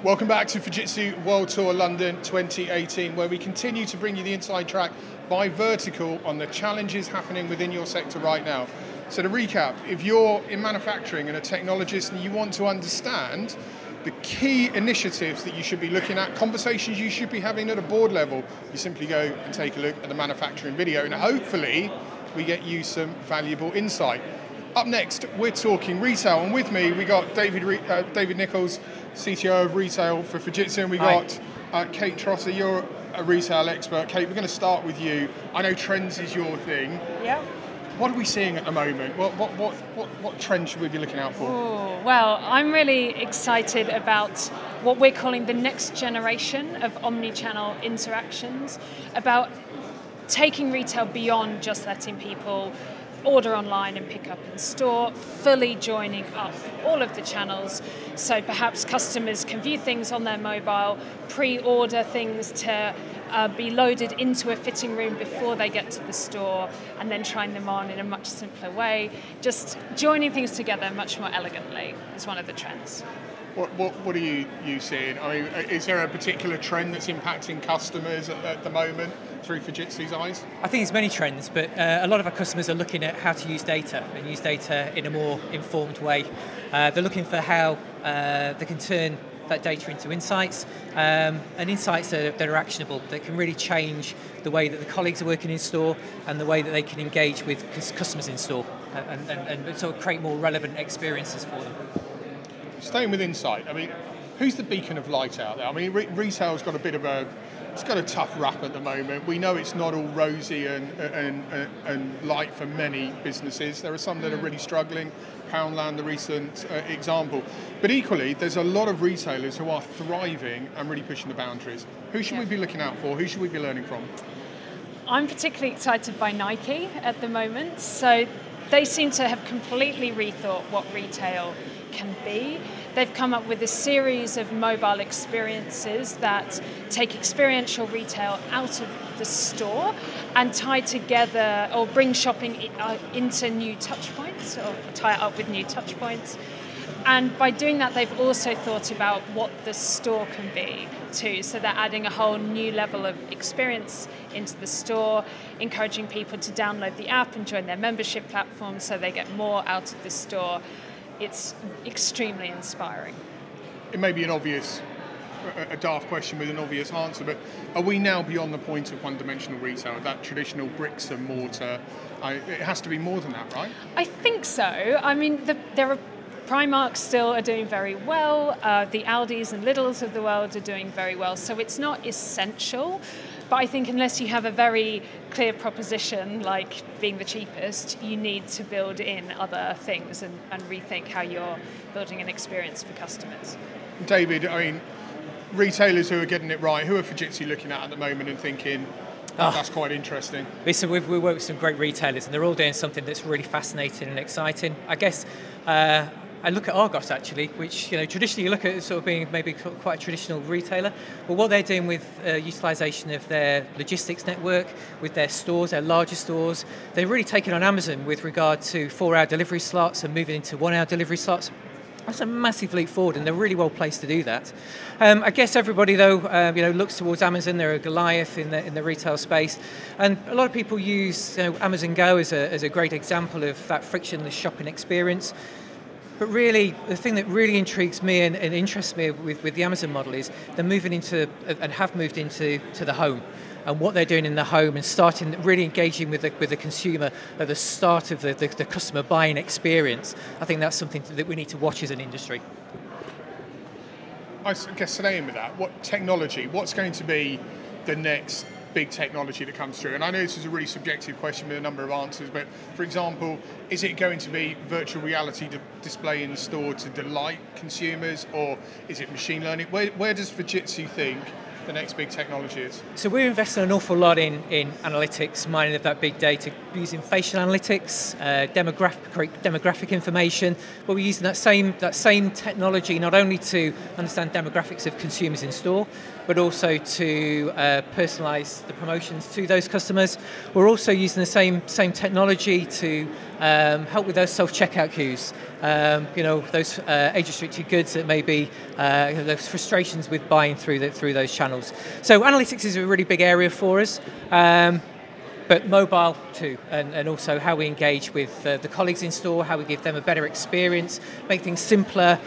Welcome back to Fujitsu World Tour London 2018, where we continue to bring you the inside track by vertical on the challenges happening within your sector right now. So to recap, if you're in manufacturing and a technologist and you want to understand the key initiatives that you should be looking at, conversations you should be having at a board level, you simply go and take a look at the manufacturing video and hopefully we get you some valuable insight. Up next, we're talking retail, and with me we got David Nicholls, CTO of retail for Fujitsu, and we got Cate Trotter. You're a retail expert. Cate, we're going to start with you. I know trends is your thing. Yeah. What are we seeing at the moment? What trends should we be looking out for? Ooh, well, I'm really excited about what we're calling the next generation of omni-channel interactions, about taking retail beyond just letting people order online and pick up in store, fully joining up all of the channels. So perhaps customers can view things on their mobile, pre-order things to be loaded into a fitting room before they get to the store, and then trying them on in a much simpler way. Just joining things together much more elegantly is one of the trends. What are you seeing? I mean, is there a particular trend that's impacting customers at the moment through Fujitsu's eyes? I think there's many trends, but a lot of our customers are looking at how to use data and use data in a more informed way. They're looking for how they can turn that data into insights, and insights that are actionable, that can really change the way that the colleagues are working in store and the way that they can engage with customers in store and sort of create more relevant experiences for them. Staying with insight, I mean, who's the beacon of light out there? I mean, retail's got a tough rap at the moment. We know it's not all rosy and light for many businesses. There are some that are really struggling. Poundland, the recent example. But equally, there's a lot of retailers who are thriving and really pushing the boundaries. Who should we be looking out for? Who should we be learning from? I'm particularly excited by Nike at the moment. So they seem to have completely rethought what retail can be. They've come up with a series of mobile experiences that take experiential retail out of the store and tie together or bring shopping into new touch points, or tie it up with new touch points. And by doing that, they've also thought about what the store can be too. So they're adding a whole new level of experience into the store, encouraging people to download the app and join their membership platform so they get more out of the store. It's extremely inspiring. It may be a daft question with an obvious answer, but are we now beyond the point of one-dimensional retail, that traditional bricks and mortar? It has to be more than that, right? I think so. I mean, there are Primark still are doing very well. The Aldis and Lidls of the world are doing very well. So it's not essential. But I think unless you have a very clear proposition, like being the cheapest, you need to build in other things and rethink how you're building an experience for customers. David, I mean, retailers who are getting it right, who are Fujitsu looking at the moment and thinking, that's quite interesting? Listen, we work with some great retailers and they're all doing something that's really fascinating and exciting. I guess I look at Argos actually, which traditionally you look at as sort of being maybe quite a traditional retailer, but what they're doing with utilisation of their logistics network, with their stores, their larger stores, they're really taking on Amazon with regard to 4-hour delivery slots and moving into 1-hour delivery slots. That's a massive leap forward, and they're really well placed to do that. I guess everybody, though, looks towards Amazon. They're a Goliath in the retail space, and a lot of people use Amazon Go as a great example of that frictionless shopping experience. But really, the thing that really intrigues me and interests me with the Amazon model is they're moving into, and have moved into, the home. And what they're doing in the home and starting really engaging with the consumer at the start of the customer buying experience. I think that's something that we need to watch as an industry. I guess staying with that, what's going to be the next big technology that comes through? And I know this is a really subjective question with a number of answers, but for example, is it going to be virtual reality display in the store to delight consumers, or is it machine learning? Where does Fujitsu think the next big technology is? So we're investing an awful lot in analytics, mining of that big data, using facial analytics, demographic information, but we're using that same technology not only to understand demographics of consumers in store, but also to personalise the promotions to those customers. We're also using the same technology to help with those self-checkout queues those age-restricted goods that may be those frustrations with buying through those channels. So analytics is a really big area for us. But mobile too, and also how we engage with the colleagues in store, how we give them a better experience, make things simpler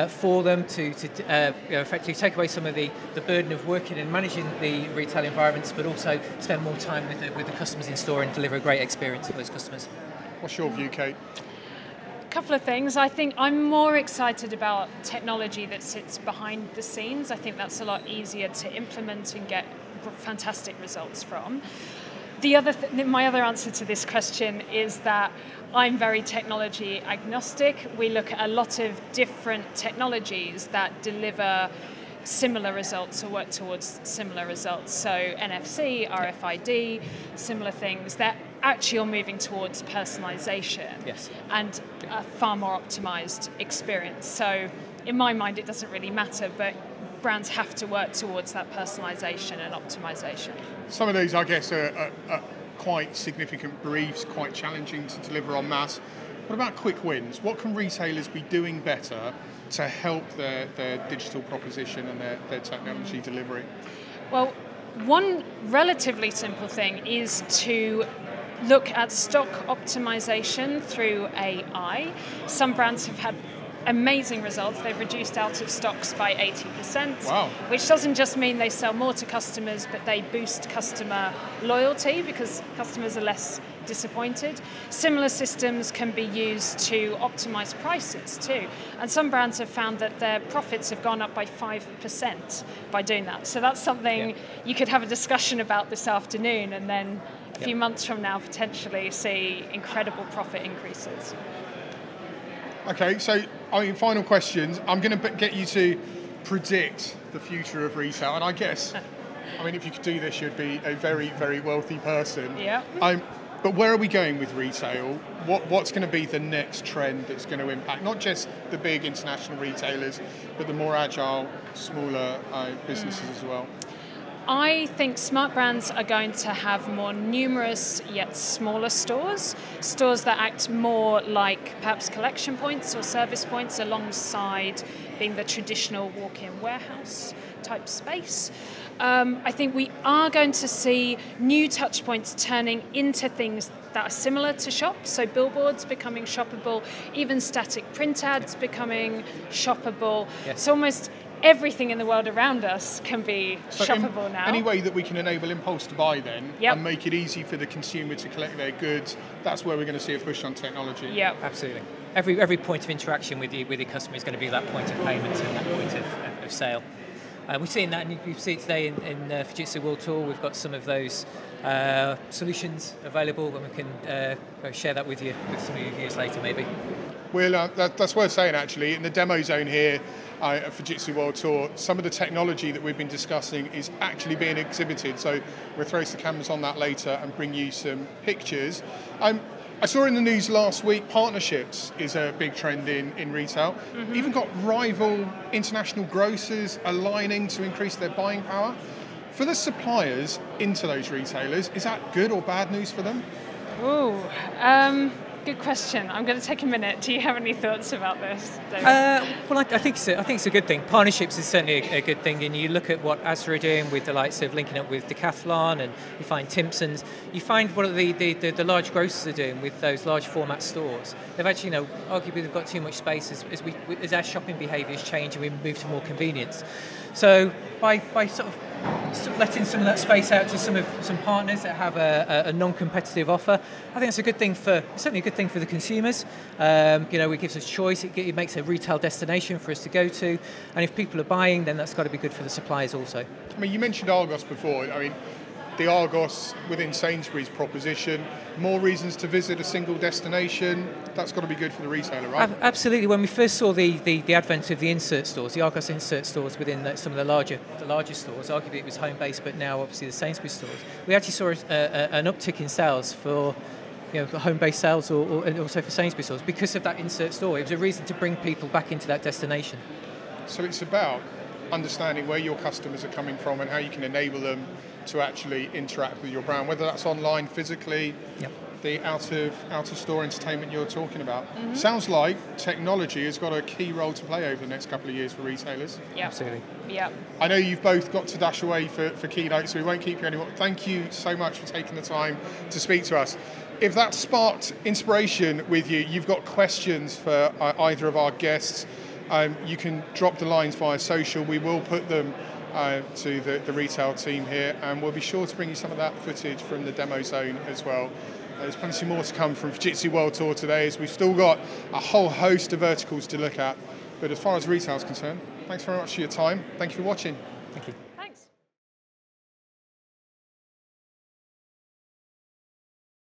for them to effectively take away some of the burden of working and managing the retail environments, but also spend more time with the customers in store and deliver a great experience for those customers. What's your view, Cate? A couple of things. I think I'm more excited about technology that sits behind the scenes. I think that's a lot easier to implement and get fantastic results from. My other answer to this question is that I'm very technology agnostic. We look at a lot of different technologies that deliver similar results or work towards similar results. So NFC, RFID, similar things that actually are moving towards personalisation and a far more optimised experience. So in my mind, it doesn't really matter, but brands have to work towards that personalisation and optimisation. Some of these, I guess, are quite significant briefs, quite challenging to deliver en masse. What about quick wins? What can retailers be doing better to help their digital proposition and their technology delivery? Well, one relatively simple thing is to look at stock optimization through AI. Some brands have had amazing results. They've reduced out of stocks by 80%, wow. Which doesn't just mean they sell more to customers, but they boost customer loyalty because customers are less disappointed. Similar systems can be used to optimize prices too. And some brands have found that their profits have gone up by 5% by doing that. So that's something you could have a discussion about this afternoon, and then a few months from now potentially see incredible profit increases. Okay, so final questions. I'm going to get you to predict the future of retail, and I guess, if you could do this, you'd be a very, very wealthy person. Yeah. But where are we going with retail? What's going to be the next trend that's going to impact not just the big international retailers, but the more agile, smaller businesses as well? I think smart brands are going to have more numerous yet smaller stores that act more like perhaps collection points or service points alongside being the traditional walk-in warehouse type space. I think we are going to see new touch points turning into things that are similar to shops, so billboards becoming shoppable, even static print ads becoming shoppable. Yes. So almost everything in the world around us can be shoppable now. Any way that we can enable impulse to buy then and make it easy for the consumer to collect their goods, that's where we're going to see a push on technology. Yeah, absolutely. Every point of interaction with your customer is going to be that point of payment and that point of sale. We've seen that, and you see it today in Fujitsu World Tour. We've got some of those solutions available, and we can share that with you with some of your viewers later, maybe. Well, that's worth saying, actually. In the demo zone here at Fujitsu World Tour, some of the technology that we've been discussing is actually being exhibited. So we'll throw some cameras on that later and bring you some pictures. I saw in the news last week, partnerships is a big trend in retail. Mm-hmm. Even got rival international grocers aligning to increase their buying power. For the suppliers into those retailers, is that good or bad news for them? Good question. I'm going to take a minute. Do you have any thoughts about this, David? Well, I think it's a good thing. Partnerships is certainly a good thing, and you look at what Asda are doing with the likes of linking up with Decathlon, and you find Timpson's. You find what the large grocers are doing with those large format stores. They've actually, arguably they've got too much space as our shopping behaviours change and we move to more convenience. So by sort of letting some of that space out to some partners that have a non-competitive offer, I think it's certainly a good thing for the consumers. It gives us choice. It makes a retail destination for us to go to, and if people are buying, then that's got to be good for the suppliers also. You mentioned Argos before. The Argos within Sainsbury's proposition, more reasons to visit a single destination, that's got to be good for the retailer, right? Absolutely. When we first saw the advent of the insert stores, the Argos insert stores within some of the larger stores, arguably it was home-based, but now obviously the Sainsbury's stores, we actually saw an uptick in sales for home-based sales and also for Sainsbury's stores because of that insert store. It was a reason to bring people back into that destination. So it's about understanding where your customers are coming from and how you can enable them to actually interact with your brand, whether that's online, physically. Yep. the out of store entertainment you're talking about. Sounds like technology has got a key role to play over the next couple of years for retailers. Yeah, Absolutely. Yeah. I know you've both got to dash away for keynote, so we won't keep you anymore. Thank you so much for taking the time to speak to us. If that sparked inspiration with you, you've got questions for either of our guests, you can drop the lines via social. We will put them to the retail team here, and we'll be sure to bring you some of that footage from the demo zone as well. There's plenty more to come from Fujitsu World Tour today, as we've still got a whole host of verticals to look at. But as far as retail is concerned, thanks very much for your time. Thank you for watching. Thank you.